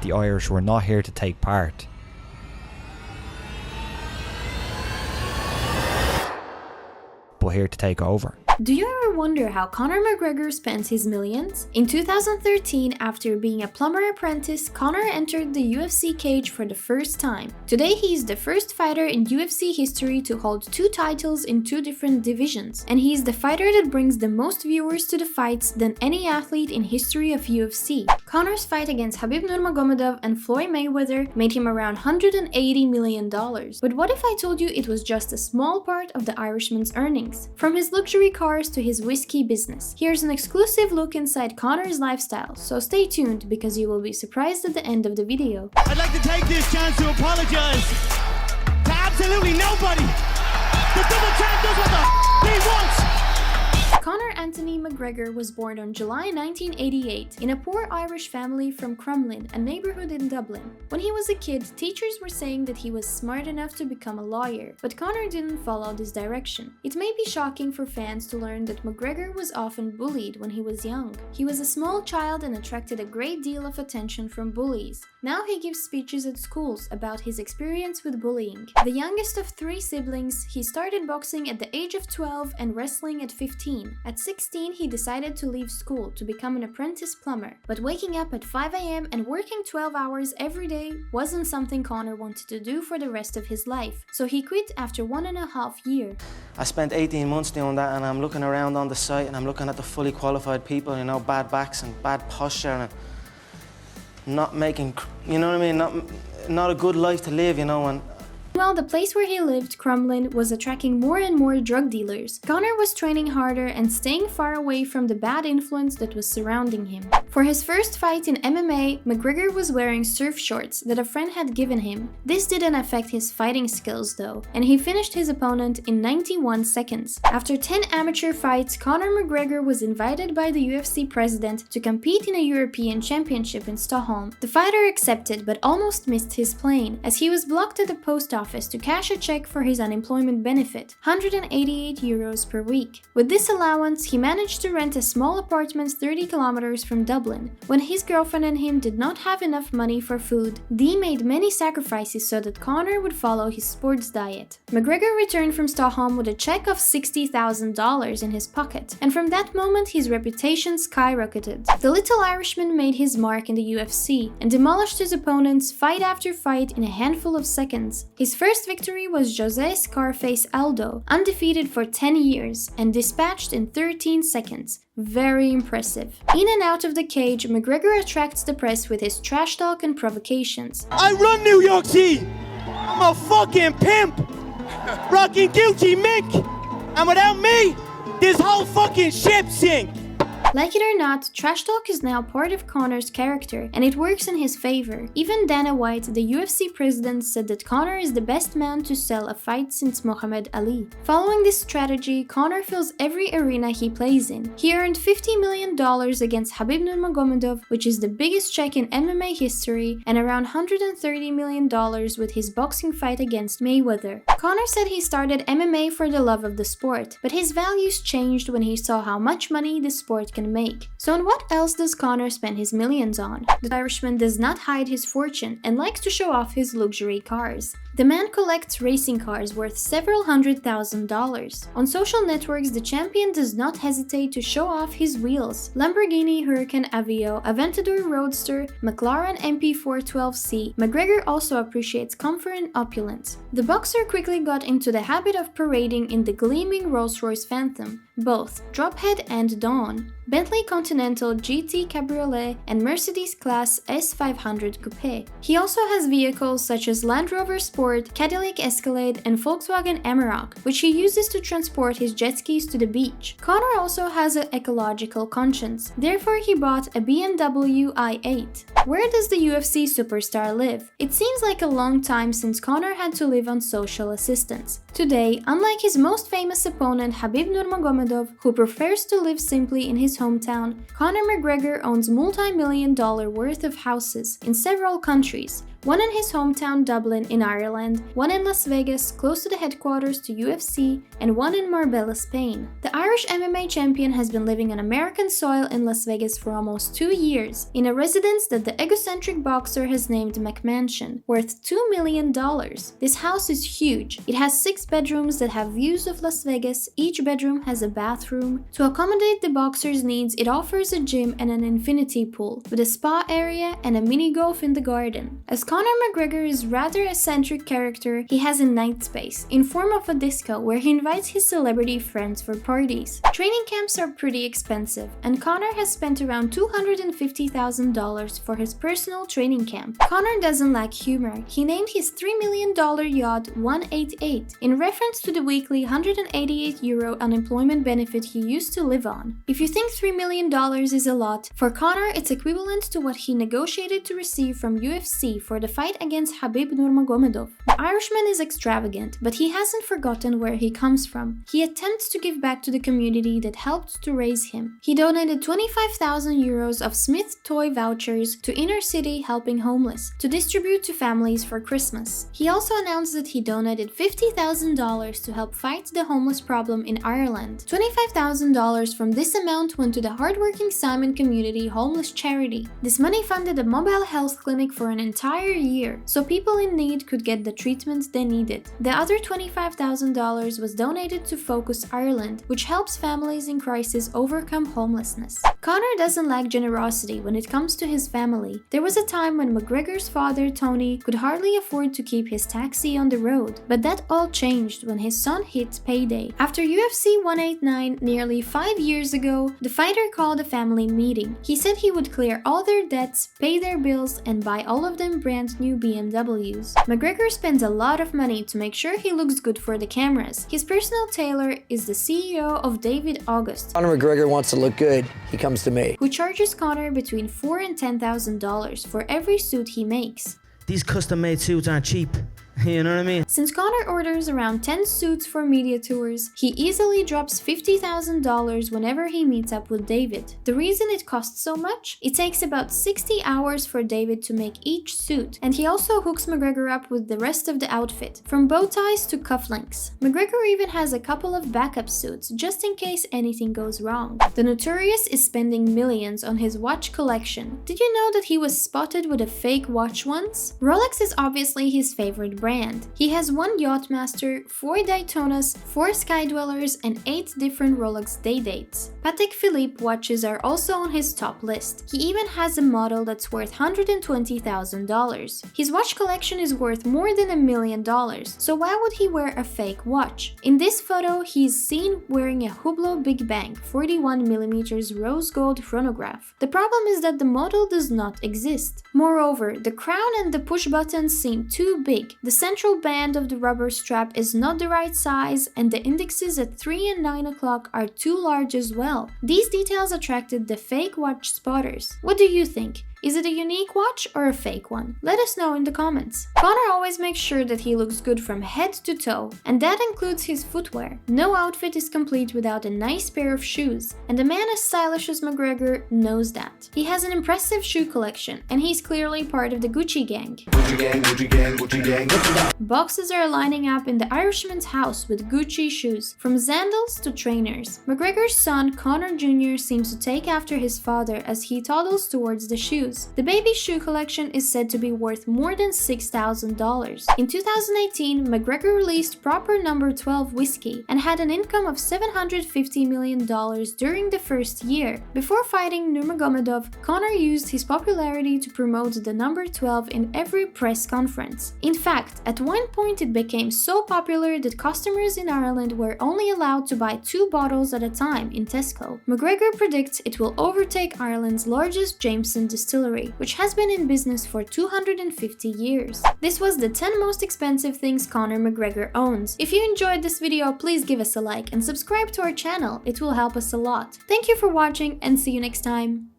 the Irish were not here to take part, but here to take over. Do you ever wonder how Conor McGregor spends his millions? In 2013, after being a plumber apprentice, Conor entered the UFC cage for the first time. Today, he is the first fighter in UFC history to hold 2 titles in 2 different divisions, and he is the fighter that brings the most viewers to the fights than any athlete in history of UFC. Conor's fight against Khabib Nurmagomedov and Floyd Mayweather made him around $180 million. But what if I told you it was just a small part of the Irishman's earnings? From his luxury cars to his whiskey business. Here's an exclusive look inside Conor's lifestyle, so stay tuned because you will be surprised at the end of the video. I'd like to take this chance to apologize to absolutely nobody. The double champ does what the he wants. Conor Anthony McGregor was born on July 1988 in a poor Irish family from Crumlin, a neighborhood in Dublin. When he was a kid, teachers were saying that he was smart enough to become a lawyer, but Conor didn't follow this direction. It may be shocking for fans to learn that McGregor was often bullied when he was young. He was a small child and attracted a great deal of attention from bullies. Now he gives speeches at schools about his experience with bullying. The youngest of 3 siblings, he started boxing at the age of 12 and wrestling at 15. At 16, he decided to leave school to become an apprentice plumber, but waking up at 5 a.m. and working 12 hours every day wasn't something Conor wanted to do for the rest of his life, so he quit after 1.5 years. I spent 18 months doing that, and I'm looking around on the site and I'm looking at the fully qualified people, you know, bad backs and bad posture and not making, you know what I mean, not a good life to live, you know. And While the place where he lived, Crumlin, was attracting more and more drug dealers, Conor was training harder and staying far away from the bad influence that was surrounding him. For his first fight in MMA, McGregor was wearing surf shorts that a friend had given him. This didn't affect his fighting skills though, and he finished his opponent in 91 seconds. After 10 amateur fights, Conor McGregor was invited by the UFC president to compete in a European Championship in Stockholm. The fighter accepted but almost missed his plane, as he was blocked at the post office to cash a check for his unemployment benefit, €188 per week. With this allowance, he managed to rent a small apartment 30 kilometers from Dublin. When his girlfriend and him did not have enough money for food, Dee made many sacrifices so that Conor would follow his sports diet. McGregor returned from Stockholm with a check of $60,000 in his pocket, and from that moment his reputation skyrocketed. The little Irishman made his mark in the UFC and demolished his opponents fight after fight in a handful of seconds. His first victory was Jose Scarface Aldo, undefeated for 10 years and dispatched in 13 seconds. Very impressive. In and out of the cage, McGregor attracts the press with his trash talk and provocations. I run New York City. I'm a fucking pimp. Rocking Gucci Mink. And without me, this whole fucking ship sinks. Like it or not, trash talk is now part of Conor's character, and it works in his favor. Even Dana White, the UFC president, said that Conor is the best man to sell a fight since Muhammad Ali. Following this strategy, Conor fills every arena he plays in. He earned $50 million against Khabib Nurmagomedov, which is the biggest check in MMA history, and around $130 million with his boxing fight against Mayweather. Conor said he started MMA for the love of the sport, but his values changed when he saw how much money the sport can make. So on what else does Conor spend his millions on? The Irishman does not hide his fortune and likes to show off his luxury cars. The man collects racing cars worth several $100,000. On social networks, the champion does not hesitate to show off his wheels. Lamborghini Huracan Aveo, Aventador Roadster, McLaren MP412C. McGregor also appreciates comfort and opulence. The boxer quickly got into the habit of parading in the gleaming Rolls-Royce Phantom, both Drophead and Dawn, Bentley Continental GT Cabriolet, and Mercedes Class S500 Coupe. He also has vehicles such as Land Rover Sport, Cadillac Escalade, and Volkswagen Amarok, which he uses to transport his jet skis to the beach. Conor also has an ecological conscience, therefore he bought a BMW i8. Where does the UFC superstar live? It seems like a long time since Conor had to live on social assistance. Today, unlike his most famous opponent Khabib Nurmagomedov, who prefers to live simply in his hometown, Conor McGregor owns multi-million-dollar worth of houses in several countries, one in his hometown Dublin in Ireland, one in Las Vegas close to the headquarters to UFC, and one in Marbella, Spain. The Irish MMA champion has been living on American soil in Las Vegas for almost 2 years, in a residence that the egocentric boxer has named McMansion, worth $2 million. This house is huge. It has 6 bedrooms that have views of Las Vegas. Each bedroom has a bathroom. To accommodate the boxer's needs, it offers a gym and an infinity pool, with a spa area and a mini golf in the garden. As Conor McGregor is rather eccentric character, he has a night space, in form of a disco where he invites his celebrity friends for parties. Training camps are pretty expensive, and Conor has spent around $250,000 for his personal training camp. Conor doesn't lack humor. He named his $3 million yacht 188, in reference to the weekly €188 unemployment benefit he used to live on. If you think $3 million is a lot, for Conor it's equivalent to what he negotiated to receive from UFC for the fight against Khabib Nurmagomedov. The Irishman is extravagant, but he hasn't forgotten where he comes from. He attempts to give back to the community that helped to raise him. He donated €25,000 of Smith toy vouchers to inner city helping homeless, to distribute to families for Christmas. He also announced that he donated $50,000 to help fight the homeless problem in Ireland. $25,000 from this amount went to the hardworking Simon Community Homeless Charity. This money funded a mobile health clinic for an entire year, so people in need could get the treatment they needed. The other $25,000 was donated to Focus Ireland, which helps families in crisis overcome homelessness. Conor doesn't lack generosity when it comes to his family. There was a time when McGregor's father, Tony, could hardly afford to keep his taxi on the road, but that all changed when his son hit payday. After UFC 189 nearly 5 years ago, the fighter called a family meeting. He said he would clear all their debts, pay their bills, and buy all of them brand new BMWs. McGregor spends a lot of money to make sure he looks good for the cameras. His personal tailor is the CEO of David August. Conor McGregor wants to look good, he comes to me. Who charges Conor between $4,000 and $10,000 for every suit he makes. These custom-made suits aren't cheap. You know what I mean? Since Conor orders around 10 suits for media tours, he easily drops $50,000 whenever he meets up with David. The reason it costs so much? It takes about 60 hours for David to make each suit, and he also hooks McGregor up with the rest of the outfit, from bow ties to cufflinks. McGregor even has a couple of backup suits, just in case anything goes wrong. The Notorious is spending millions on his watch collection. Did you know that he was spotted with a fake watch once? Rolex is obviously his favorite brand. He has 1 Yachtmaster, 4 Daytonas, 4 Skydwellers, and 8 different Rolex day dates. Patek Philippe watches are also on his top list. He even has a model that's worth $120,000. His watch collection is worth more than $1 million, so why would he wear a fake watch? In this photo, he is seen wearing a Hublot Big Bang 41mm rose gold chronograph. The problem is that the model does not exist. Moreover, the crown and the push buttons seem too big. The central band of the rubber strap is not the right size, and the indexes at 3 and 9 o'clock are too large as well. These details attracted the fake watch spotters. What do you think? Is it a unique watch or a fake one? Let us know in the comments. Conor always makes sure that he looks good from head to toe, and that includes his footwear. No outfit is complete without a nice pair of shoes, and a man as stylish as McGregor knows that. He has an impressive shoe collection, and he's clearly part of the Gucci gang. Gucci gang, Gucci gang, Gucci gang. Boxes are lining up in the Irishman's house with Gucci shoes, from sandals to trainers. McGregor's son, Conor Jr., seems to take after his father as he toddles towards the shoes. The baby shoe collection is said to be worth more than $6,000. In 2018, McGregor released proper No. 12 whiskey and had an income of $750 million during the first year. Before fighting Nurmagomedov, Conor used his popularity to promote the No. 12 in every press conference. In fact, at one point it became so popular that customers in Ireland were only allowed to buy 2 bottles at a time in Tesco. McGregor predicts it will overtake Ireland's largest Jameson distillery, which has been in business for 250 years. This was the 10 most expensive things Conor McGregor owns. If you enjoyed this video, please give us a like and subscribe to our channel. It will help us a lot. Thank you for watching and see you next time.